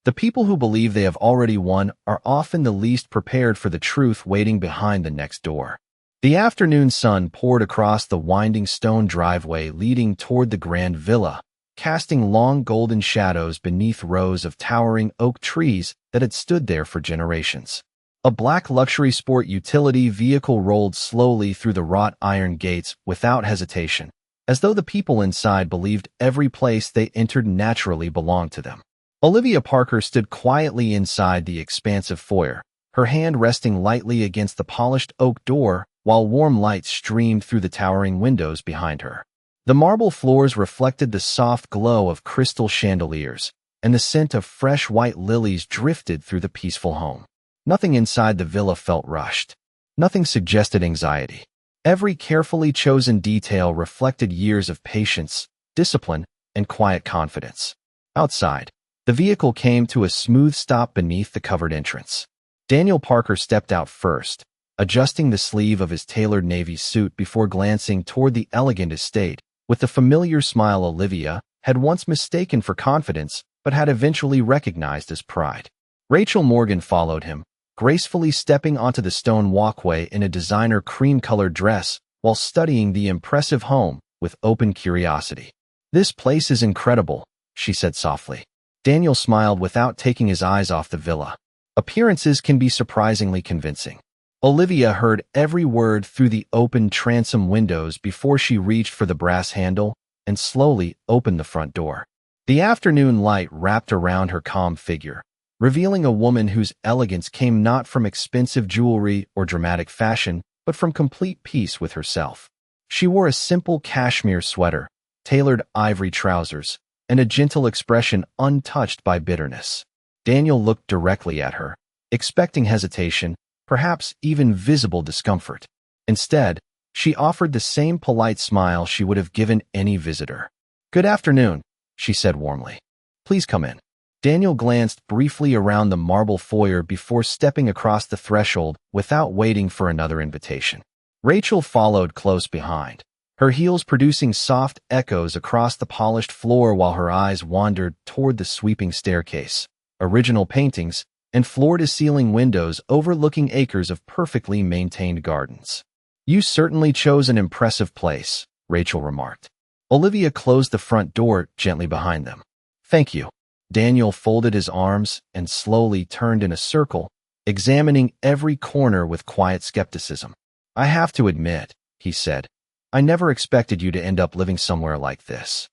The people who believe they have already won are often the least prepared for the truth waiting behind the next door. The afternoon sun poured across the winding stone driveway leading toward the grand villa, casting long golden shadows beneath rows of towering oak trees that had stood there for generations. A black luxury sport utility vehicle rolled slowly through the wrought iron gates without hesitation, as though the people inside believed every place they entered naturally belonged to them. Olivia Parker stood quietly inside the expansive foyer, her hand resting lightly against the polished oak door while warm light streamed through the towering windows behind her. The marble floors reflected the soft glow of crystal chandeliers, and the scent of fresh white lilies drifted through the peaceful home. Nothing inside the villa felt rushed. Nothing suggested anxiety. Every carefully chosen detail reflected years of patience, discipline, and quiet confidence. Outside, the vehicle came to a smooth stop beneath the covered entrance. Daniel Parker stepped out first, adjusting the sleeve of his tailored navy suit before glancing toward the elegant estate, with the familiar smile Olivia had once mistaken for confidence but had eventually recognized as pride. Rachel Morgan followed him, gracefully stepping onto the stone walkway in a designer cream-colored dress while studying the impressive home with open curiosity. "This place is incredible," she said softly. Daniel smiled without taking his eyes off the villa. Appearances can be surprisingly convincing. Olivia heard every word through the open transom windows before she reached for the brass handle and slowly opened the front door. The afternoon light wrapped around her calm figure, revealing a woman whose elegance came not from expensive jewelry or dramatic fashion, but from complete peace with herself. She wore a simple cashmere sweater, tailored ivory trousers, and a gentle expression untouched by bitterness. Daniel looked directly at her, expecting hesitation, perhaps even visible discomfort. Instead, she offered the same polite smile she would have given any visitor. "Good afternoon," she said warmly. "Please come in." Daniel glanced briefly around the marble foyer before stepping across the threshold without waiting for another invitation. Rachel followed close behind, her heels producing soft echoes across the polished floor while her eyes wandered toward the sweeping staircase, original paintings, and floor-to-ceiling windows overlooking acres of perfectly maintained gardens. "You certainly chose an impressive place," Rachel remarked. Olivia closed the front door gently behind them. "Thank you." Daniel folded his arms and slowly turned in a circle, examining every corner with quiet skepticism. "I have to admit," he said, "I never expected you to end up living somewhere like this."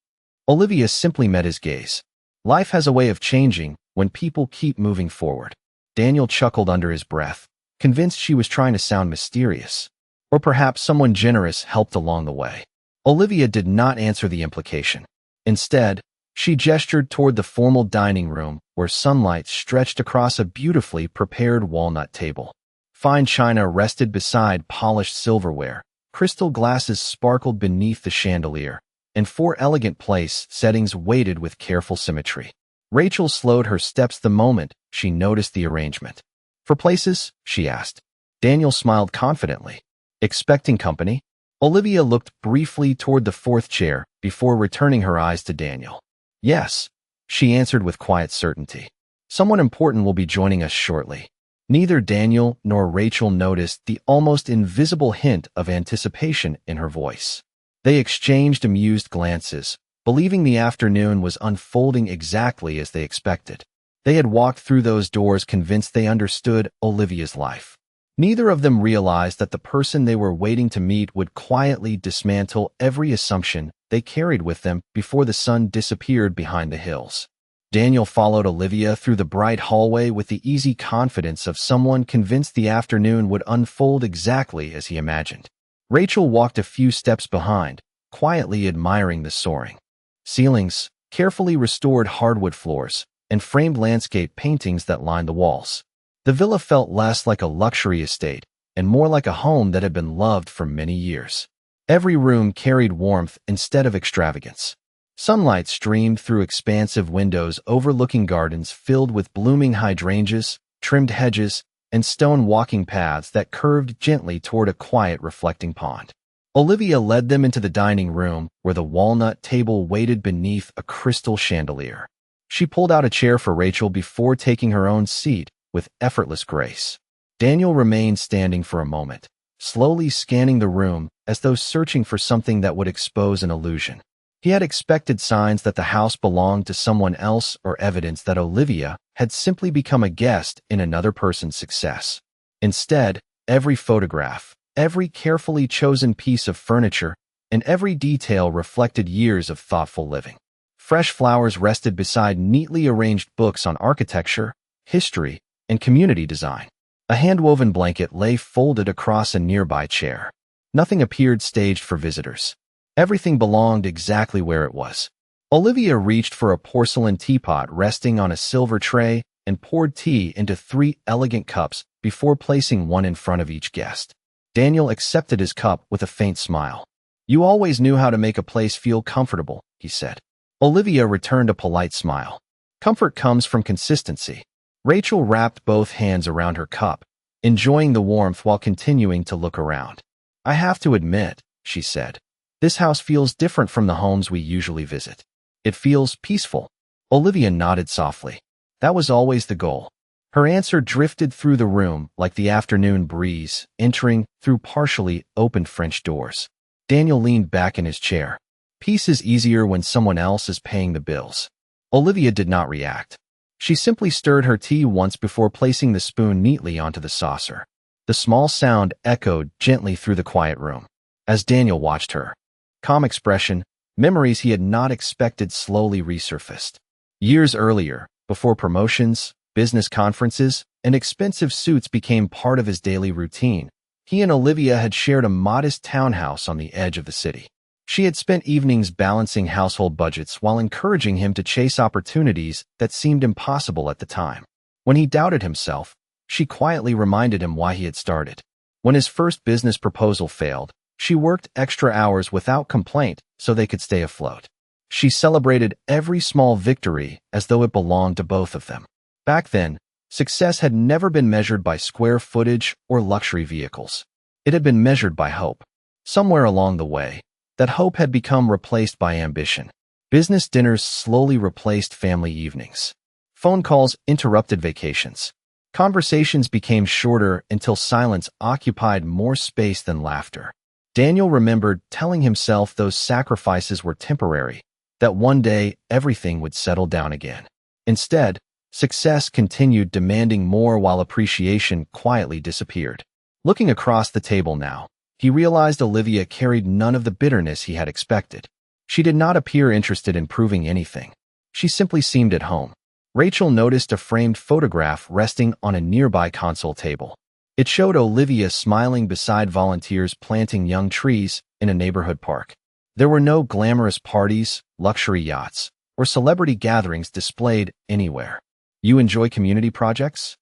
Olivia simply met his gaze. Life has a way of changing when people keep moving forward. Daniel chuckled under his breath, convinced she was trying to sound mysterious. Or perhaps someone generous helped along the way. Olivia did not answer the implication. Instead, she gestured toward the formal dining room where sunlight stretched across a beautifully prepared walnut table. Fine china rested beside polished silverware, crystal glasses sparkled beneath the chandelier, and four elegant place settings waited with careful symmetry. Rachel slowed her steps the moment she noticed the arrangement. "For places?" she asked. Daniel smiled confidently. "Expecting company?" Olivia looked briefly toward the fourth chair before returning her eyes to Daniel. "Yes," she answered with quiet certainty. "Someone important will be joining us shortly." Neither Daniel nor Rachel noticed the almost invisible hint of anticipation in her voice. They exchanged amused glances, believing the afternoon was unfolding exactly as they expected. They had walked through those doors convinced they understood Olivia's life. Neither of them realized that the person they were waiting to meet would quietly dismantle every assumption they carried with them before the sun disappeared behind the hills. Daniel followed Olivia through the bright hallway with the easy confidence of someone convinced the afternoon would unfold exactly as he imagined. Rachel walked a few steps behind, quietly admiring the soaring ceilings, carefully restored hardwood floors, and framed landscape paintings that lined the walls. The villa felt less like a luxury estate and more like a home that had been loved for many years. Every room carried warmth instead of extravagance. Sunlight streamed through expansive windows overlooking gardens filled with blooming hydrangeas, trimmed hedges, and stone walking paths that curved gently toward a quiet reflecting pond. Olivia led them into the dining room where the walnut table waited beneath a crystal chandelier. She pulled out a chair for Rachel before taking her own seat with effortless grace. Daniel remained standing for a moment, slowly scanning the room as though searching for something that would expose an illusion. He had expected signs that the house belonged to someone else or evidence that Olivia had simply become a guest in another person's success. Instead, every photograph, every carefully chosen piece of furniture, and every detail reflected years of thoughtful living. Fresh flowers rested beside neatly arranged books on architecture, history, and community design. A hand-woven blanket lay folded across a nearby chair. Nothing appeared staged for visitors. Everything belonged exactly where it was. Olivia reached for a porcelain teapot resting on a silver tray and poured tea into 3 elegant cups before placing one in front of each guest. Daniel accepted his cup with a faint smile. "You always knew how to make a place feel comfortable," he said. Olivia returned a polite smile. "Comfort comes from consistency." Rachel wrapped both hands around her cup, enjoying the warmth while continuing to look around. "I have to admit," she said, "this house feels different from the homes we usually visit. It feels peaceful." Olivia nodded softly. That was always the goal. Her answer drifted through the room like the afternoon breeze, entering through partially opened French doors. Daniel leaned back in his chair. Peace is easier when someone else is paying the bills. Olivia did not react. She simply stirred her tea once before placing the spoon neatly onto the saucer. The small sound echoed gently through the quiet room. As Daniel watched her calm expression, memories he had not expected slowly resurfaced. Years earlier, before promotions, business conferences, and expensive suits became part of his daily routine, he and Olivia had shared a modest townhouse on the edge of the city. She had spent evenings balancing household budgets while encouraging him to chase opportunities that seemed impossible at the time. When he doubted himself, she quietly reminded him why he had started. When his first business proposal failed, she worked extra hours without complaint so they could stay afloat. She celebrated every small victory as though it belonged to both of them. Back then, success had never been measured by square footage or luxury vehicles. It had been measured by hope. Somewhere along the way, that hope had become replaced by ambition. Business dinners slowly replaced family evenings. Phone calls interrupted vacations. Conversations became shorter until silence occupied more space than laughter. Daniel remembered telling himself those sacrifices were temporary, that one day everything would settle down again. Instead, success continued demanding more while appreciation quietly disappeared. Looking across the table now, he realized Olivia carried none of the bitterness he had expected. She did not appear interested in proving anything. She simply seemed at home. Rachel noticed a framed photograph resting on a nearby console table. It showed Olivia smiling beside volunteers planting young trees in a neighborhood park. There were no glamorous parties, luxury yachts, or celebrity gatherings displayed anywhere. "You enjoy community projects?"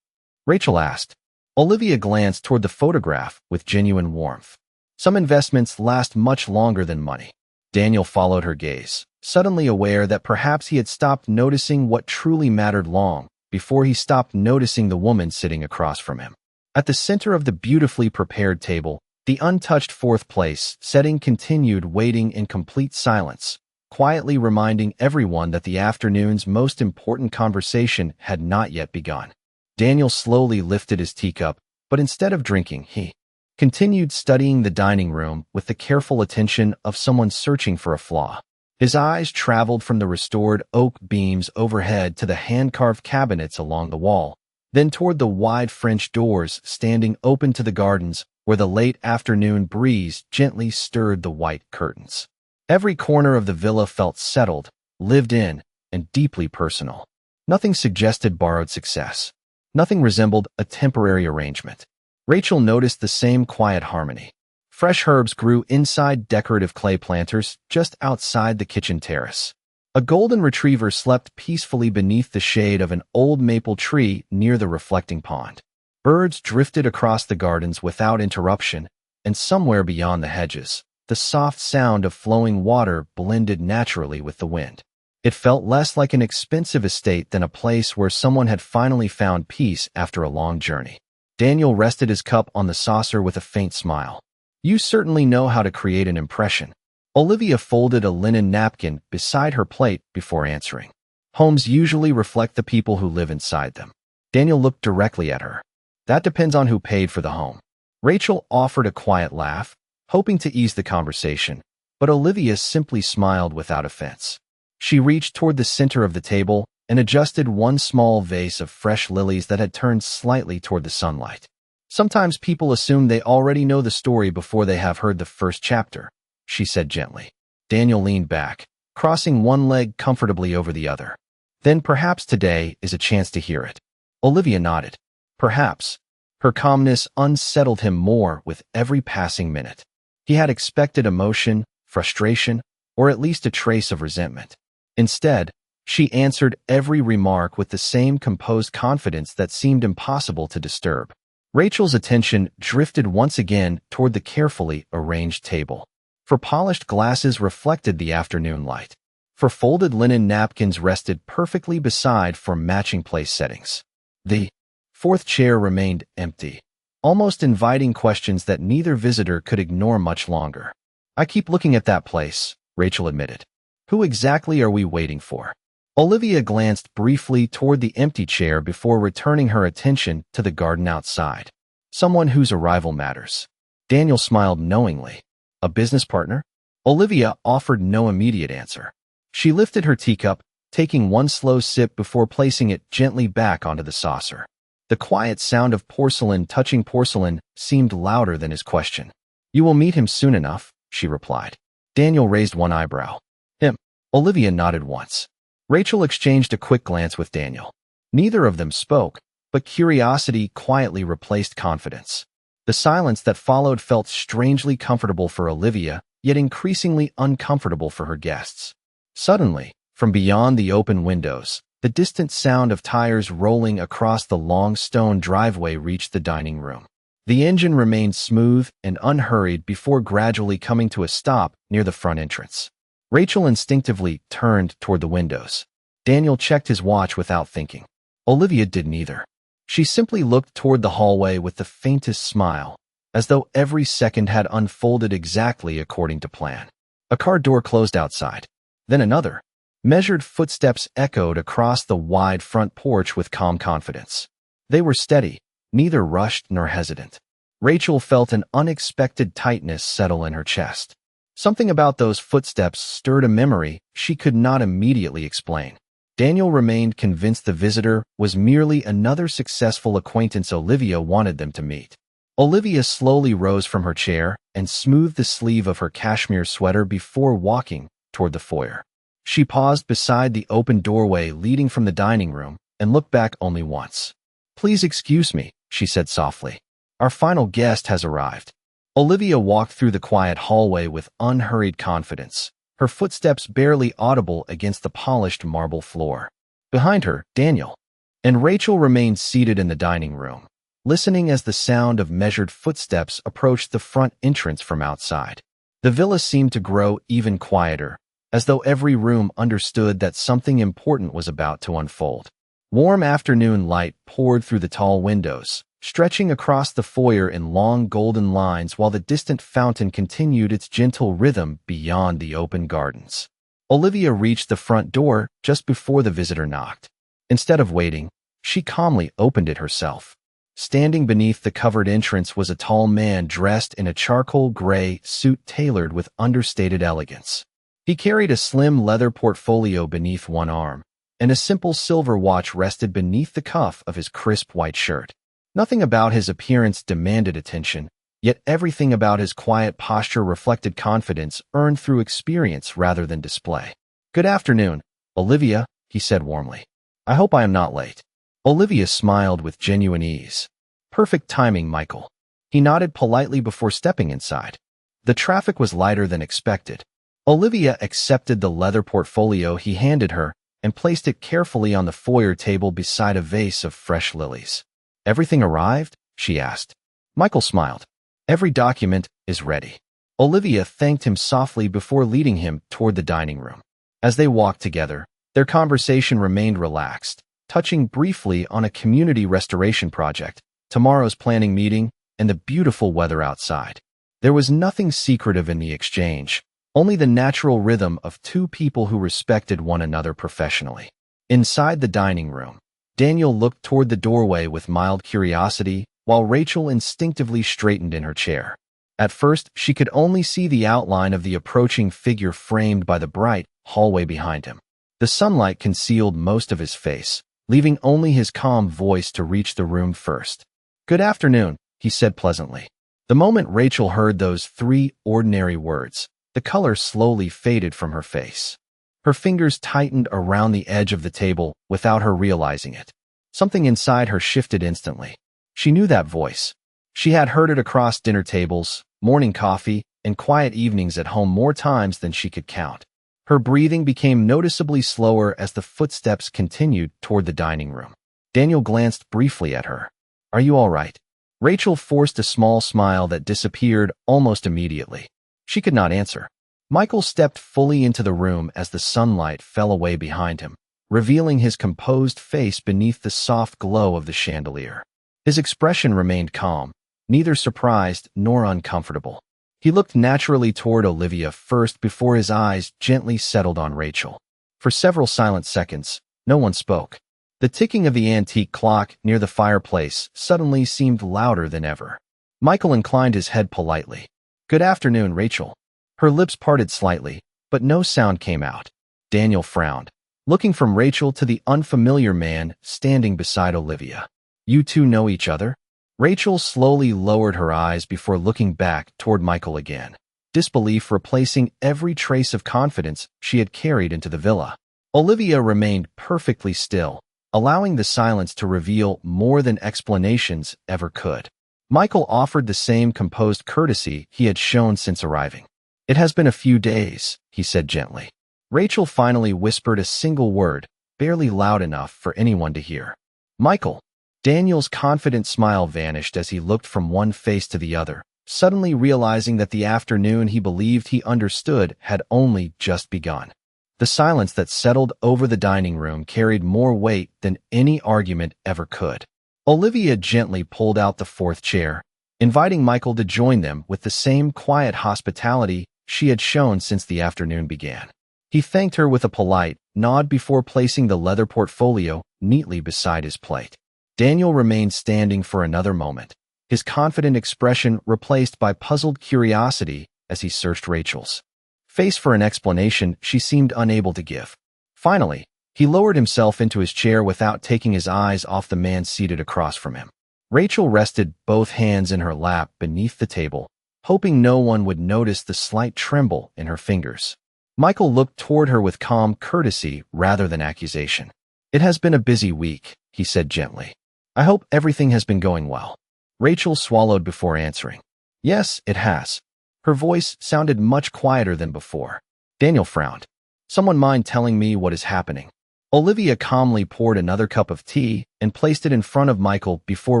Rachel asked. Olivia glanced toward the photograph with genuine warmth. "Some investments last much longer than money." Daniel followed her gaze, suddenly aware that perhaps he had stopped noticing what truly mattered long before he stopped noticing the woman sitting across from him. At the center of the beautifully prepared table, the untouched fourth place setting continued waiting in complete silence, quietly reminding everyone that the afternoon's most important conversation had not yet begun. Daniel slowly lifted his teacup, but instead of drinking, he continued studying the dining room with the careful attention of someone searching for a flaw. His eyes traveled from the restored oak beams overhead to the hand-carved cabinets along the wall, then toward the wide French doors standing open to the gardens where the late afternoon breeze gently stirred the white curtains. Every corner of the villa felt settled, lived in, and deeply personal. Nothing suggested borrowed success. Nothing resembled a temporary arrangement. Rachel noticed the same quiet harmony. Fresh herbs grew inside decorative clay planters just outside the kitchen terrace. A golden retriever slept peacefully beneath the shade of an old maple tree near the reflecting pond. Birds drifted across the gardens without interruption, and somewhere beyond the hedges, the soft sound of flowing water blended naturally with the wind. It felt less like an expensive estate than a place where someone had finally found peace after a long journey. Daniel rested his cup on the saucer with a faint smile. "You certainly know how to create an impression." Olivia folded a linen napkin beside her plate before answering. Homes usually reflect the people who live inside them. Daniel looked directly at her. That depends on who paid for the home. Rachel offered a quiet laugh, hoping to ease the conversation, but Olivia simply smiled without offense. She reached toward the center of the table and adjusted one small vase of fresh lilies that had turned slightly toward the sunlight. Sometimes people assume they already know the story before they have heard the first chapter, she said gently. Daniel leaned back, crossing one leg comfortably over the other. Then perhaps today is a chance to hear it. Olivia nodded. Perhaps. Her calmness unsettled him more with every passing minute. He had expected emotion, frustration, or at least a trace of resentment. Instead, she answered every remark with the same composed confidence that seemed impossible to disturb. Rachel's attention drifted once again toward the carefully arranged table. For polished glasses reflected the afternoon light. For folded linen napkins rested perfectly beside for matching place settings. The fourth chair remained empty, almost inviting questions that neither visitor could ignore much longer. I keep looking at that place, Rachel admitted. Who exactly are we waiting for? Olivia glanced briefly toward the empty chair before returning her attention to the garden outside. Someone whose arrival matters. Daniel smiled knowingly. A business partner? Olivia offered no immediate answer. She lifted her teacup, taking one slow sip before placing it gently back onto the saucer. The quiet sound of porcelain touching porcelain seemed louder than his question. You will meet him soon enough, she replied. Daniel raised one eyebrow. Him. Olivia nodded once. Rachel exchanged a quick glance with Daniel. Neither of them spoke, but curiosity quietly replaced confidence. The silence that followed felt strangely comfortable for Olivia, yet increasingly uncomfortable for her guests. Suddenly, from beyond the open windows, the distant sound of tires rolling across the long stone driveway reached the dining room. The engine remained smooth and unhurried before gradually coming to a stop near the front entrance. Rachel instinctively turned toward the windows. Daniel checked his watch without thinking. Olivia did neither. She simply looked toward the hallway with the faintest smile, as though every second had unfolded exactly according to plan. A car door closed outside. Then another. Measured footsteps echoed across the wide front porch with calm confidence. They were steady, neither rushed nor hesitant. Rachel felt an unexpected tightness settle in her chest. Something about those footsteps stirred a memory she could not immediately explain. Daniel remained convinced the visitor was merely another successful acquaintance Olivia wanted them to meet. Olivia slowly rose from her chair and smoothed the sleeve of her cashmere sweater before walking toward the foyer. She paused beside the open doorway leading from the dining room and looked back only once. Please excuse me, she said softly. Our final guest has arrived. Olivia walked through the quiet hallway with unhurried confidence, her footsteps barely audible against the polished marble floor. Behind her, Daniel and Rachel remained seated in the dining room, listening as the sound of measured footsteps approached the front entrance from outside. The villa seemed to grow even quieter, as though every room understood that something important was about to unfold. Warm afternoon light poured through the tall windows, stretching across the foyer in long golden lines while the distant fountain continued its gentle rhythm beyond the open gardens. Olivia reached the front door just before the visitor knocked. Instead of waiting, she calmly opened it herself. Standing beneath the covered entrance was a tall man dressed in a charcoal gray suit tailored with understated elegance. He carried a slim leather portfolio beneath one arm, and a simple silver watch rested beneath the cuff of his crisp white shirt. Nothing about his appearance demanded attention, yet everything about his quiet posture reflected confidence earned through experience rather than display. Good afternoon, Olivia, he said warmly. I hope I am not late. Olivia smiled with genuine ease. Perfect timing, Michael. He nodded politely before stepping inside. The traffic was lighter than expected. Olivia accepted the leather portfolio he handed her and placed it carefully on the foyer table beside a vase of fresh lilies. Everything arrived? She asked. Michael smiled. Every document is ready. Olivia thanked him softly before leading him toward the dining room. As they walked together, their conversation remained relaxed, touching briefly on a community restoration project, tomorrow's planning meeting, and the beautiful weather outside. There was nothing secretive in the exchange, only the natural rhythm of two people who respected one another professionally. Inside the dining room, Daniel looked toward the doorway with mild curiosity, while Rachel instinctively straightened in her chair. At first, she could only see the outline of the approaching figure framed by the bright hallway behind him. The sunlight concealed most of his face, leaving only his calm voice to reach the room first. "Good afternoon," he said pleasantly. The moment Rachel heard those 3 ordinary words, the color slowly faded from her face. Her fingers tightened around the edge of the table without her realizing it. Something inside her shifted instantly. She knew that voice. She had heard it across dinner tables, morning coffee, and quiet evenings at home more times than she could count. Her breathing became noticeably slower as the footsteps continued toward the dining room. Daniel glanced briefly at her. "Are you all right?" Rachel forced a small smile that disappeared almost immediately. She could not answer. Michael stepped fully into the room as the sunlight fell away behind him, revealing his composed face beneath the soft glow of the chandelier. His expression remained calm, neither surprised nor uncomfortable. He looked naturally toward Olivia first before his eyes gently settled on Rachel. For several silent seconds, no one spoke. The ticking of the antique clock near the fireplace suddenly seemed louder than ever. Michael inclined his head politely. "Good afternoon, Rachel." Her lips parted slightly, but no sound came out. Daniel frowned, looking from Rachel to the unfamiliar man standing beside Olivia. "You two know each other?" Rachel slowly lowered her eyes before looking back toward Michael again, disbelief replacing every trace of confidence she had carried into the villa. Olivia remained perfectly still, allowing the silence to reveal more than explanations ever could. Michael offered the same composed courtesy he had shown since arriving. "It has been a few days," he said gently. Rachel finally whispered a single word, barely loud enough for anyone to hear. "Michael." Daniel's confident smile vanished as he looked from one face to the other, suddenly realizing that the afternoon he believed he understood had only just begun. The silence that settled over the dining room carried more weight than any argument ever could. Olivia gently pulled out the 4th chair, inviting Michael to join them with the same quiet hospitality she had shown since the afternoon began. He thanked her with a polite nod before placing the leather portfolio neatly beside his plate. Daniel remained standing for another moment, his confident expression replaced by puzzled curiosity as he searched Rachel's face for an explanation she seemed unable to give. Finally, he lowered himself into his chair without taking his eyes off the man seated across from him. Rachel rested both hands in her lap beneath the table, hoping no one would notice the slight tremble in her fingers. Michael looked toward her with calm courtesy rather than accusation. "It has been a busy week," he said gently. "I hope everything has been going well." Rachel swallowed before answering. "Yes, it has." Her voice sounded much quieter than before. Daniel frowned. "Someone mind telling me what is happening?" Olivia calmly poured another cup of tea and placed it in front of Michael before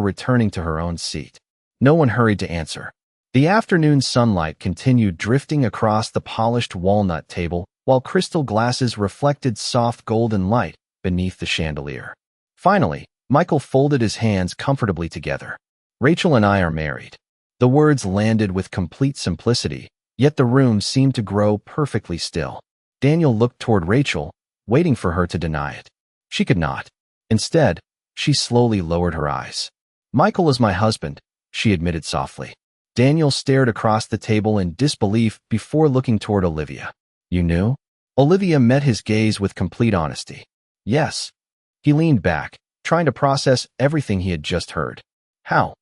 returning to her own seat. No one hurried to answer. The afternoon sunlight continued drifting across the polished walnut table, while crystal glasses reflected soft golden light beneath the chandelier. Finally, Michael folded his hands comfortably together. "Rachel and I are married." The words landed with complete simplicity, yet the room seemed to grow perfectly still. Daniel looked toward Rachel, waiting for her to deny it. She could not. Instead, she slowly lowered her eyes. "Michael is my husband," she admitted softly. Daniel stared across the table in disbelief before looking toward Olivia. "You knew?" Olivia met his gaze with complete honesty. "Yes." He leaned back, trying to process everything he had just heard. "How?"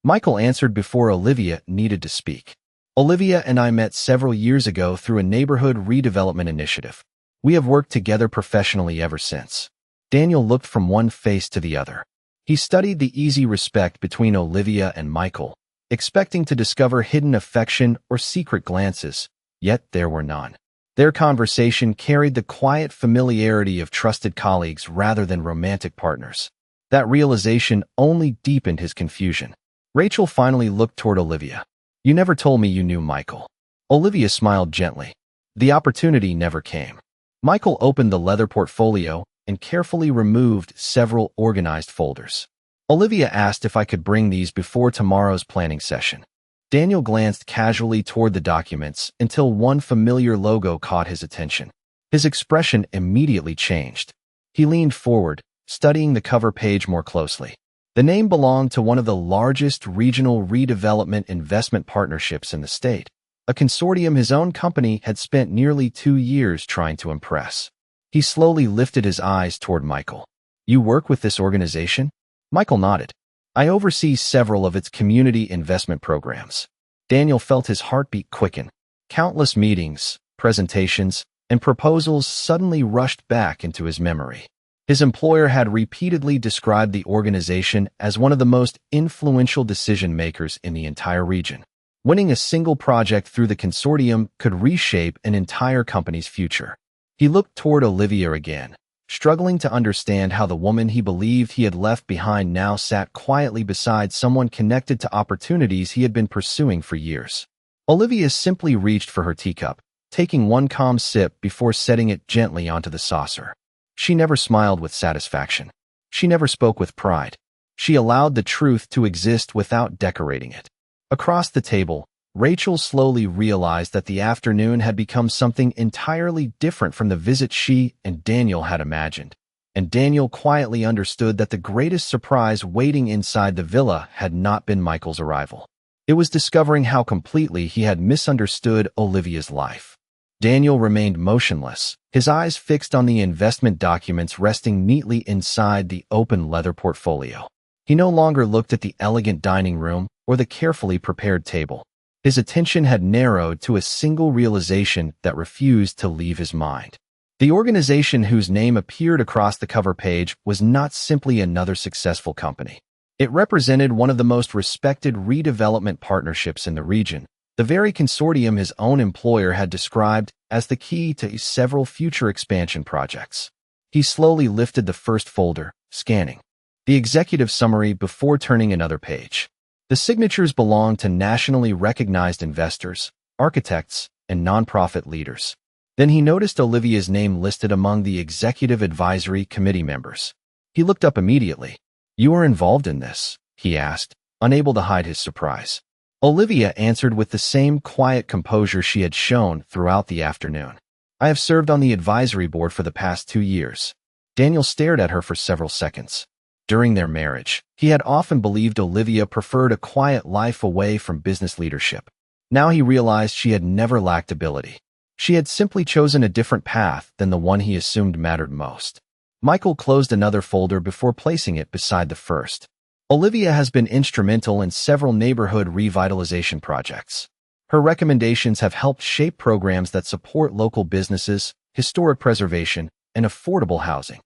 Michael answered before Olivia needed to speak. "Olivia and I met several years ago through a neighborhood redevelopment initiative. We have worked together professionally ever since." Daniel looked from one face to the other. He studied the easy respect between Olivia and Michael, expecting to discover hidden affection or secret glances, yet there were none. Their conversation carried the quiet familiarity of trusted colleagues rather than romantic partners. That realization only deepened his confusion. Rachel finally looked toward Olivia. "You never told me you knew Michael." Olivia smiled gently. "The opportunity never came." Michael opened the leather portfolio and carefully removed several organized folders. Olivia asked if I could bring these before tomorrow's planning session. Daniel glanced casually toward the documents until one familiar logo caught his attention. His expression immediately changed. He leaned forward, studying the cover page more closely. The name belonged to one of the largest regional redevelopment investment partnerships in the state, a consortium his own company had spent nearly 2 years trying to impress. He slowly lifted his eyes toward Michael. "You work with this organization?" Michael nodded. "I oversee several of its community investment programs." Daniel felt his heartbeat quicken. Countless meetings, presentations, and proposals suddenly rushed back into his memory. His employer had repeatedly described the organization as one of the most influential decision-makers in the entire region. Winning a single project through the consortium could reshape an entire company's future. He looked toward Olivia again, struggling to understand how the woman he believed he had left behind now sat quietly beside someone connected to opportunities he had been pursuing for years. Olivia simply reached for her teacup, taking one calm sip before setting it gently onto the saucer. She never smiled with satisfaction. She never spoke with pride. She allowed the truth to exist without decorating it. Across the table, Rachel slowly realized that the afternoon had become something entirely different from the visit she and Daniel had imagined. And Daniel quietly understood that the greatest surprise waiting inside the villa had not been Michael's arrival. It was discovering how completely he had misunderstood Olivia's life. Daniel remained motionless, his eyes fixed on the investment documents resting neatly inside the open leather portfolio. He no longer looked at the elegant dining room or the carefully prepared table. His attention had narrowed to a single realization that refused to leave his mind. The organization whose name appeared across the cover page was not simply another successful company. It represented one of the most respected redevelopment partnerships in the region, the very consortium his own employer had described as the key to several future expansion projects. He slowly lifted the first folder, scanning the executive summary before turning another page. The signatures belonged to nationally recognized investors, architects, and nonprofit leaders. Then he noticed Olivia's name listed among the executive advisory committee members. He looked up immediately. "You are involved in this?" he asked, unable to hide his surprise. Olivia answered with the same quiet composure she had shown throughout the afternoon. "I have served on the advisory board for the past 2 years." Daniel stared at her for several seconds. During their marriage, he had often believed Olivia preferred a quiet life away from business leadership. Now he realized she had never lacked ability. She had simply chosen a different path than the one he assumed mattered most. Michael closed another folder before placing it beside the first. "Olivia has been instrumental in several neighborhood revitalization projects. Her recommendations have helped shape programs that support local businesses, historic preservation, and affordable housing."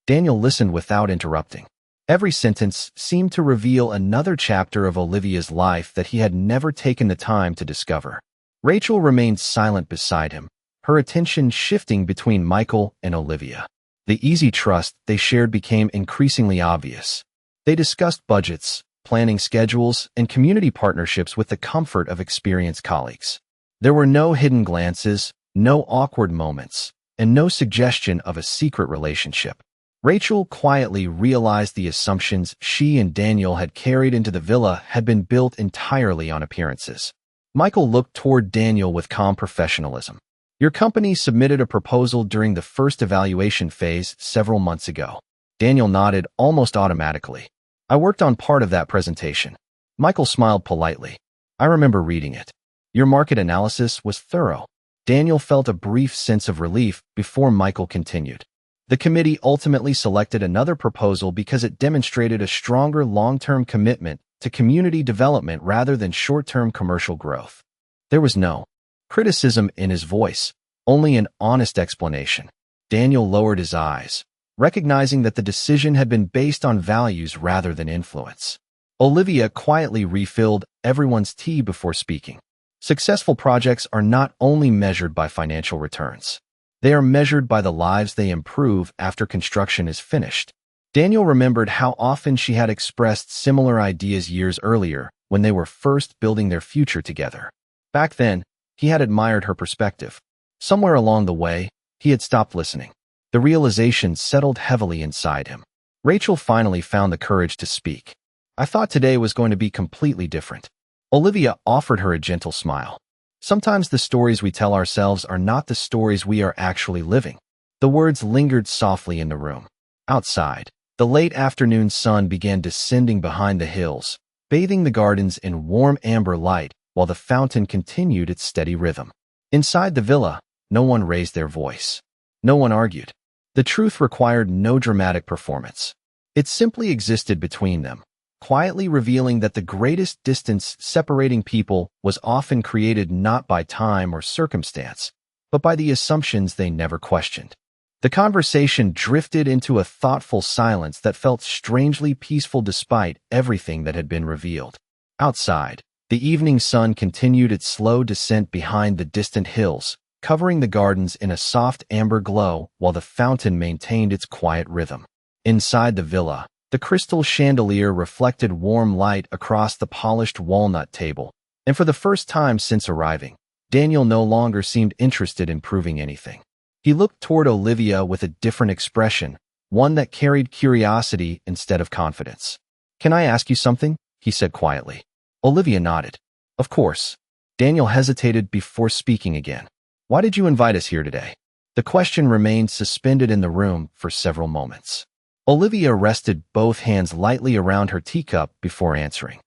Daniel listened without interrupting. Every sentence seemed to reveal another chapter of Olivia's life that he had never taken the time to discover. Rachel remained silent beside him, her attention shifting between Michael and Olivia. The easy trust they shared became increasingly obvious. They discussed budgets, planning schedules, and community partnerships with the comfort of experienced colleagues. There were no hidden glances, no awkward moments, and no suggestion of a secret relationship. Rachel quietly realized the assumptions she and Daniel had carried into the villa had been built entirely on appearances. Michael looked toward Daniel with calm professionalism. "Your company submitted a proposal during the first evaluation phase several months ago." Daniel nodded almost automatically. "I worked on part of that presentation." Michael smiled politely. "I remember reading it. Your market analysis was thorough." Daniel felt a brief sense of relief before Michael continued. "The committee ultimately selected another proposal because it demonstrated a stronger long-term commitment to community development rather than short-term commercial growth." There was no criticism in his voice, only an honest explanation. Daniel lowered his eyes, recognizing that the decision had been based on values rather than influence. Olivia quietly refilled everyone's tea before speaking. "Successful projects are not only measured by financial returns. They are measured by the lives they improve after construction is finished." Daniel remembered how often she had expressed similar ideas years earlier when they were first building their future together. Back then, he had admired her perspective. Somewhere along the way, he had stopped listening. The realization settled heavily inside him. Rachel finally found the courage to speak. "I thought today was going to be completely different." Olivia offered her a gentle smile. "Sometimes the stories we tell ourselves are not the stories we are actually living." The words lingered softly in the room. Outside, the late afternoon sun began descending behind the hills, bathing the gardens in warm amber light while the fountain continued its steady rhythm. Inside the villa, no one raised their voice. No one argued. The truth required no dramatic performance. It simply existed between them, quietly revealing that the greatest distance separating people was often created not by time or circumstance, but by the assumptions they never questioned. The conversation drifted into a thoughtful silence that felt strangely peaceful despite everything that had been revealed. Outside, the evening sun continued its slow descent behind the distant hills, covering the gardens in a soft amber glow while the fountain maintained its quiet rhythm. Inside the villa, the crystal chandelier reflected warm light across the polished walnut table, and for the first time since arriving, Daniel no longer seemed interested in proving anything. He looked toward Olivia with a different expression, one that carried curiosity instead of confidence. "Can I ask you something?" he said quietly. Olivia nodded. "Of course." Daniel hesitated before speaking again. "Why did you invite us here today?" The question remained suspended in the room for several moments. Olivia rested both hands lightly around her teacup before answering.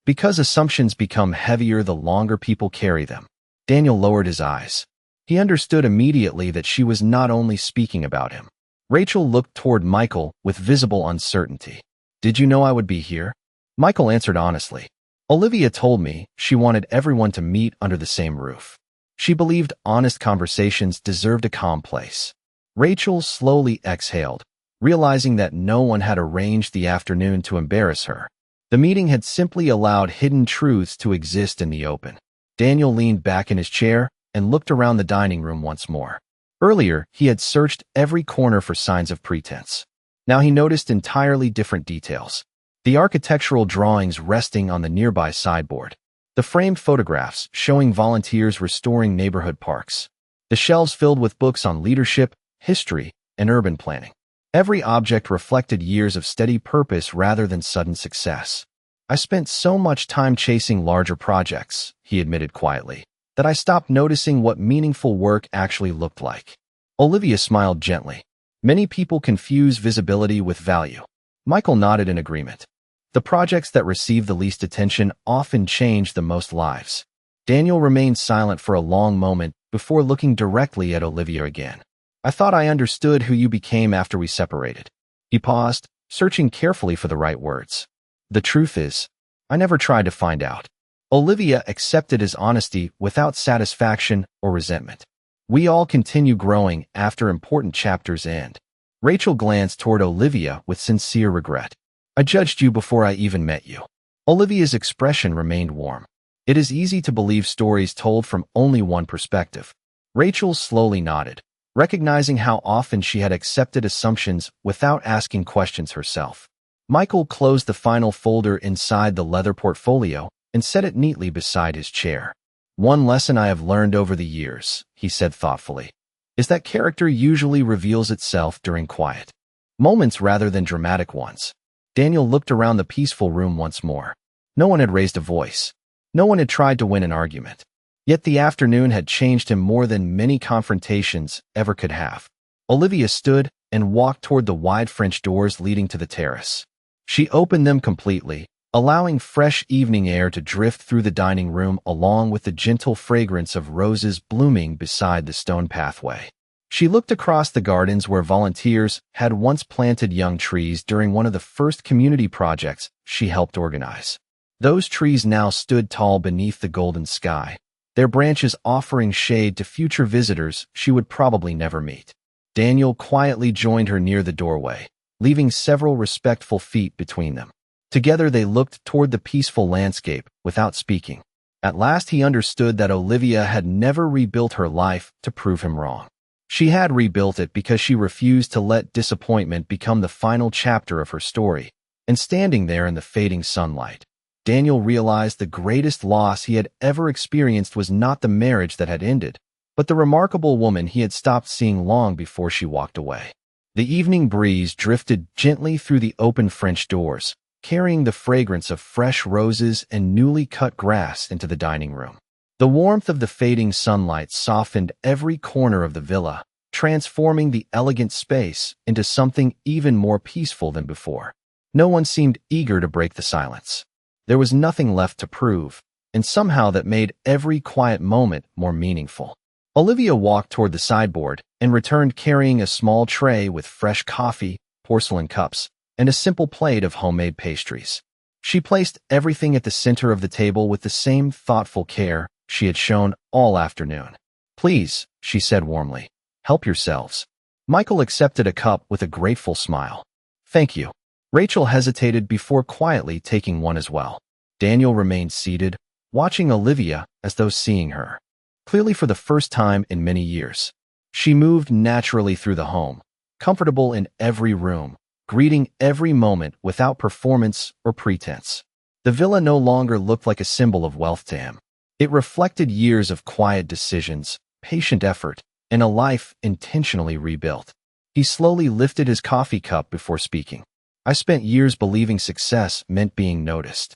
"Because assumptions become heavier the longer people carry them." Daniel lowered his eyes. He understood immediately that she was not only speaking about him. Rachel looked toward Michael with visible uncertainty. "Did you know I would be here?" Michael answered honestly. "Olivia told me she wanted everyone to meet under the same roof. She believed honest conversations deserved a calm place." Rachel slowly exhaled, realizing that no one had arranged the afternoon to embarrass her. The meeting had simply allowed hidden truths to exist in the open. Daniel leaned back in his chair and looked around the dining room once more. Earlier, he had searched every corner for signs of pretense. Now he noticed entirely different details. The architectural drawings resting on the nearby sideboard. The framed photographs showing volunteers restoring neighborhood parks. The shelves filled with books on leadership, history, and urban planning. Every object reflected years of steady purpose rather than sudden success. "I spent so much time chasing larger projects," he admitted quietly, "that I stopped noticing what meaningful work actually looked like." Olivia smiled gently. "Many people confuse visibility with value." Michael nodded in agreement. The projects that receive the least attention often change the most lives. Daniel remained silent for a long moment before looking directly at Olivia again. "I thought I understood who you became after we separated." He paused, searching carefully for the right words. "The truth is, I never tried to find out." Olivia accepted his honesty without satisfaction or resentment. "We all continue growing after important chapters end." Rachel glanced toward Olivia with sincere regret. "I judged you before I even met you." Olivia's expression remained warm. "It is easy to believe stories told from only one perspective." Rachel slowly nodded, recognizing how often she had accepted assumptions without asking questions herself. Michael closed the final folder inside the leather portfolio and set it neatly beside his chair. "One lesson I have learned over the years," he said thoughtfully, "is that character usually reveals itself during quiet moments rather than dramatic ones." Daniel looked around the peaceful room once more. No one had raised a voice. No one had tried to win an argument. Yet the afternoon had changed him more than many confrontations ever could have. Olivia stood and walked toward the wide French doors leading to the terrace. She opened them completely, allowing fresh evening air to drift through the dining room along with the gentle fragrance of roses blooming beside the stone pathway. She looked across the gardens where volunteers had once planted young trees during one of the first community projects she helped organize. Those trees now stood tall beneath the golden sky, their branches offering shade to future visitors she would probably never meet. Daniel quietly joined her near the doorway, leaving several respectful feet between them. Together they looked toward the peaceful landscape without speaking. At last he understood that Olivia had never rebuilt her life to prove him wrong. She had rebuilt it because she refused to let disappointment become the final chapter of her story. And standing there in the fading sunlight, Daniel realized the greatest loss he had ever experienced was not the marriage that had ended, but the remarkable woman he had stopped seeing long before she walked away. The evening breeze drifted gently through the open French doors, carrying the fragrance of fresh roses and newly cut grass into the dining room. The warmth of the fading sunlight softened every corner of the villa, transforming the elegant space into something even more peaceful than before. No one seemed eager to break the silence. There was nothing left to prove, and somehow that made every quiet moment more meaningful. Olivia walked toward the sideboard and returned carrying a small tray with fresh coffee, porcelain cups, and a simple plate of homemade pastries. She placed everything at the center of the table with the same thoughtful care she had shown all afternoon. "Please," she said warmly, "help yourselves." Michael accepted a cup with a grateful smile. "Thank you." Rachel hesitated before quietly taking one as well. Daniel remained seated, watching Olivia as though seeing her. Clearly for the first time in many years. She moved naturally through the home, comfortable in every room, greeting every moment without performance or pretense. The villa no longer looked like a symbol of wealth to him. It reflected years of quiet decisions, patient effort, and a life intentionally rebuilt. He slowly lifted his coffee cup before speaking. "I spent years believing success meant being noticed."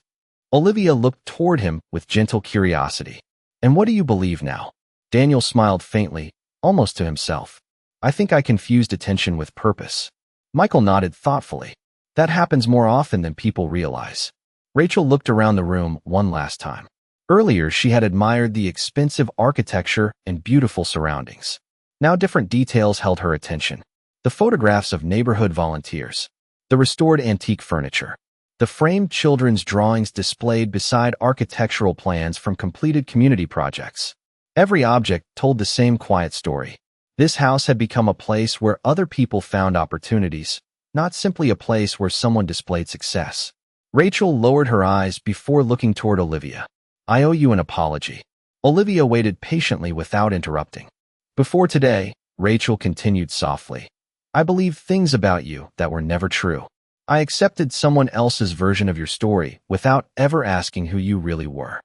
Olivia looked toward him with gentle curiosity. "And what do you believe now?" Daniel smiled faintly, almost to himself. "I think I confused attention with purpose." Michael nodded thoughtfully. "That happens more often than people realize." Rachel looked around the room one last time. Earlier, she had admired the expensive architecture and beautiful surroundings. Now different details held her attention. The photographs of neighborhood volunteers, the restored antique furniture, the framed children's drawings displayed beside architectural plans from completed community projects. Every object told the same quiet story. This house had become a place where other people found opportunities, not simply a place where someone displayed success. Rachel lowered her eyes before looking toward Olivia. "I owe you an apology." Olivia waited patiently without interrupting. "Before today," Rachel continued softly, "I believed things about you that were never true. I accepted someone else's version of your story without ever asking who you really were."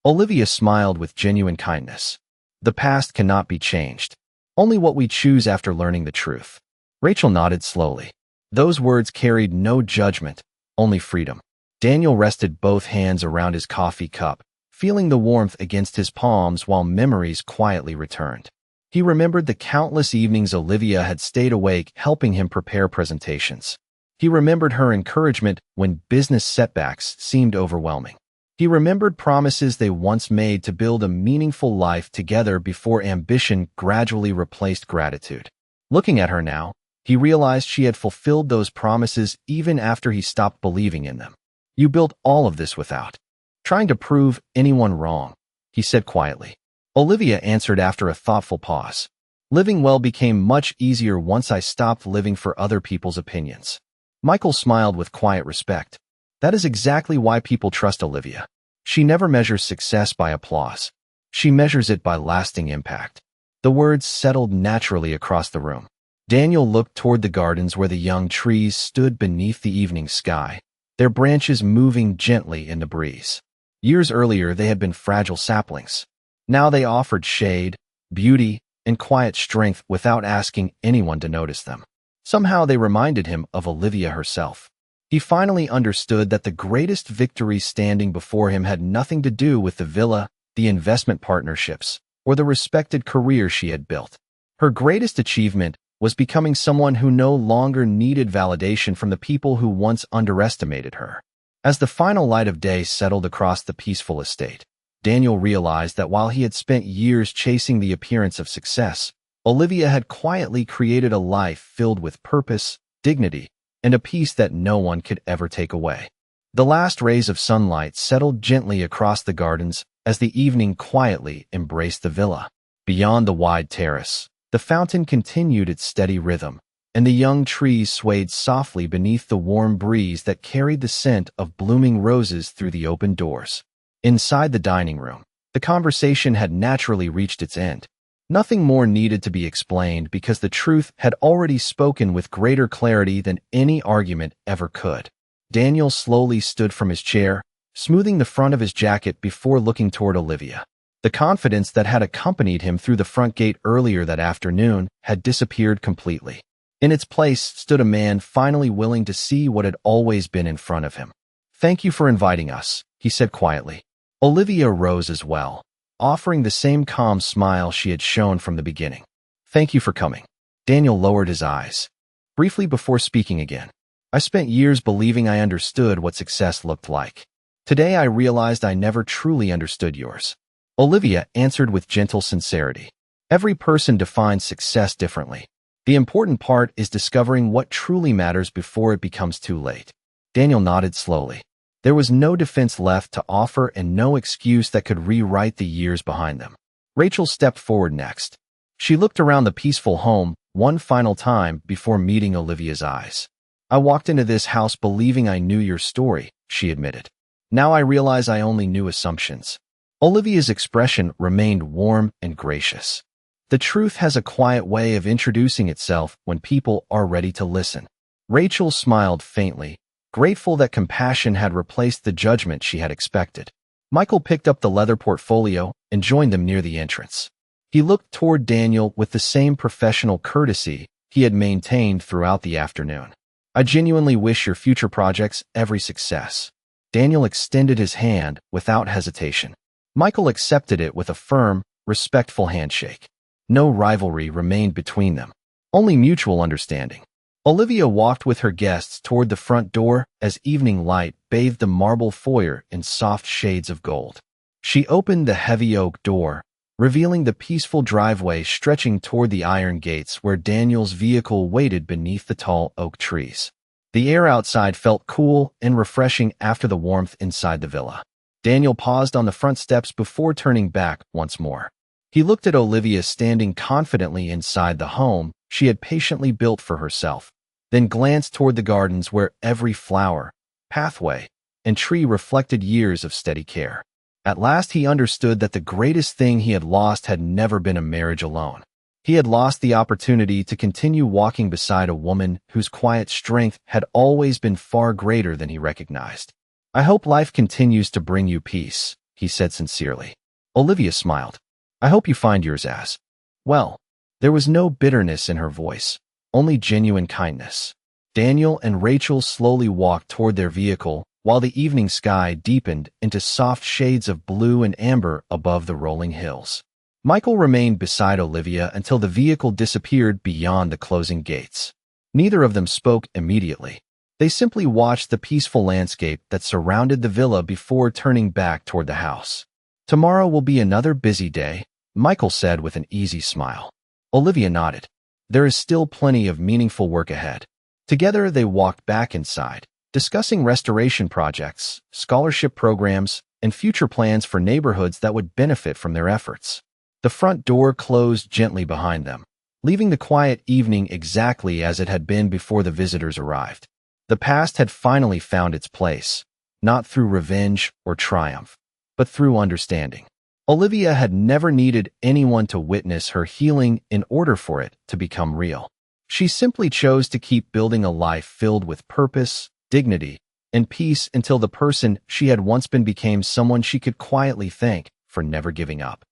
Olivia smiled with genuine kindness. "The past cannot be changed. Only what we choose after learning the truth." Rachel nodded slowly. Those words carried no judgment, only freedom. Daniel rested both hands around his coffee cup, feeling the warmth against his palms while memories quietly returned. He remembered the countless evenings Olivia had stayed awake helping him prepare presentations. He remembered her encouragement when business setbacks seemed overwhelming. He remembered promises they once made to build a meaningful life together before ambition gradually replaced gratitude. Looking at her now, he realized she had fulfilled those promises even after he stopped believing in them. "You built all of this without trying to prove anyone wrong," he said quietly. Olivia answered after a thoughtful pause. "Living well became much easier once I stopped living for other people's opinions." Michael smiled with quiet respect. That is exactly why people trust Olivia. She never measures success by applause. She measures it by lasting impact. The words settled naturally across the room. Daniel looked toward the gardens where the young trees stood beneath the evening sky, their branches moving gently in the breeze. Years earlier, they had been fragile saplings. Now they offered shade, beauty, and quiet strength without asking anyone to notice them. Somehow they reminded him of Olivia herself. He finally understood that the greatest victories standing before him had nothing to do with the villa, the investment partnerships, or the respected career she had built. Her greatest achievement was becoming someone who no longer needed validation from the people who once underestimated her. As the final light of day settled across the peaceful estate, Daniel realized that while he had spent years chasing the appearance of success, Olivia had quietly created a life filled with purpose, dignity, and a peace that no one could ever take away. The last rays of sunlight settled gently across the gardens as the evening quietly embraced the villa. Beyond the wide terrace, the fountain continued its steady rhythm, and the young trees swayed softly beneath the warm breeze that carried the scent of blooming roses through the open doors. Inside the dining room, the conversation had naturally reached its end. Nothing more needed to be explained because the truth had already spoken with greater clarity than any argument ever could. Daniel slowly stood from his chair, smoothing the front of his jacket before looking toward Olivia. The confidence that had accompanied him through the front gate earlier that afternoon had disappeared completely. In its place stood a man finally willing to see what had always been in front of him. "Thank you for inviting us," he said quietly. Olivia rose as well, offering the same calm smile she had shown from the beginning. "Thank you for coming." Daniel lowered his eyes, briefly before speaking again. I spent years believing I understood what success looked like. Today I realized I never truly understood yours. Olivia answered with gentle sincerity. Every person defines success differently. The important part is discovering what truly matters before it becomes too late. Daniel nodded slowly. There was no defense left to offer and no excuse that could rewrite the years behind them. Rachel stepped forward next. She looked around the peaceful home one final time before meeting Olivia's eyes. I walked into this house believing I knew your story, she admitted. Now I realize I only knew assumptions. Olivia's expression remained warm and gracious. The truth has a quiet way of introducing itself when people are ready to listen. Rachel smiled faintly, grateful that compassion had replaced the judgment she had expected. Michael picked up the leather portfolio and joined them near the entrance. He looked toward Daniel with the same professional courtesy he had maintained throughout the afternoon. I genuinely wish your future projects every success. Daniel extended his hand without hesitation. Michael accepted it with a firm, respectful handshake. No rivalry remained between them, only mutual understanding. Olivia walked with her guests toward the front door as evening light bathed the marble foyer in soft shades of gold. She opened the heavy oak door, revealing the peaceful driveway stretching toward the iron gates where Daniel's vehicle waited beneath the tall oak trees. The air outside felt cool and refreshing after the warmth inside the villa. Daniel paused on the front steps before turning back once more. He looked at Olivia standing confidently inside the home she had patiently built for herself, then glanced toward the gardens where every flower, pathway, and tree reflected years of steady care. At last he understood that the greatest thing he had lost had never been a marriage alone. He had lost the opportunity to continue walking beside a woman whose quiet strength had always been far greater than he recognized. I hope life continues to bring you peace, he said sincerely. Olivia smiled. I hope you find yours as well. There was no bitterness in her voice, only genuine kindness. Daniel and Rachel slowly walked toward their vehicle while the evening sky deepened into soft shades of blue and amber above the rolling hills. Michael remained beside Olivia until the vehicle disappeared beyond the closing gates. Neither of them spoke immediately. They simply watched the peaceful landscape that surrounded the villa before turning back toward the house. Tomorrow will be another busy day, Michael said with an easy smile. Olivia nodded. There is still plenty of meaningful work ahead. Together they walked back inside, discussing restoration projects, scholarship programs, and future plans for neighborhoods that would benefit from their efforts. The front door closed gently behind them, leaving the quiet evening exactly as it had been before the visitors arrived. The past had finally found its place, not through revenge or triumph, but through understanding. Olivia had never needed anyone to witness her healing in order for it to become real. She simply chose to keep building a life filled with purpose, dignity, and peace until the person she had once been became someone she could quietly thank for never giving up.